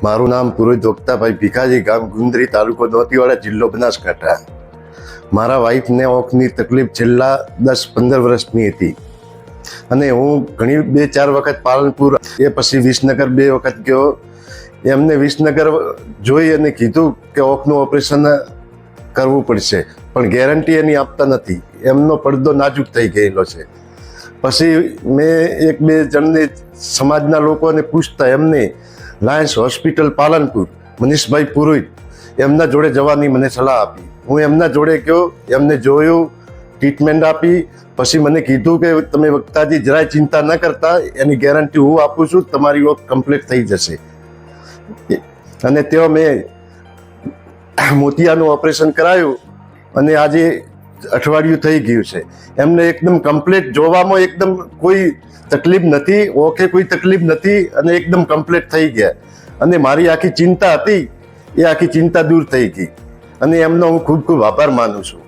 મારું નામ પુરોહિત વક્તાભાઈ ભીખાજી, ગામ ગુંદરી, તાલુકો દોતીવાડા, જિલ્લો બનાસકાંઠા. મારા વાઈફને ઓંખની તકલીફ છેલ્લા 10-15 વર્ષની હતી અને હું ઘણી 2-4 વખત પાલનપુર, એ પછી વિસનગર 2 વખત ગયો. એમને વિસનગર જોઈ અને કીધું કે ઓંખનું ઓપરેશન કરવું પડશે, પણ ગેરંટી એની આપતા નથી. એમનો પડદો નાજુક થઈ ગયેલો છે. પછી મેં 1-2 જણને સમાજના લોકોને પૂછતા એમને લાયન્સ હોસ્પિટલ પાલનપુર, મનીષભાઈ પુરોહિત, એમના જોડે જવાની મને સલાહ આપી. હું એમના જોડે ગયો, એમને જોયું, ટ્રીટમેન્ટ આપી. પછી મને કીધું કે તમે વક્તાજી જરાય ચિંતા ન કરતા, એની ગેરંટી હું આપું છું, તમારી ઓંખ કમ્પ્લીટ થઈ જશે. અને તેઓ મેં મોતિયાનું ઓપરેશન કરાયું અને આજે અઠવાડિયું થઈ ગયું છે. એમને એકદમ કમ્પ્લીટ, જોવામાં એકદમ કોઈ તકલીફ નથી, ઓંખે કોઈ તકલીફ નથી અને એકદમ કમ્પ્લીટ થઈ ગયા. અને મારી આખી ચિંતા હતી એ આખી ચિંતા દૂર થઈ ગઈ અને એમનો હું ખૂબ ખૂબ આભાર માનું છું.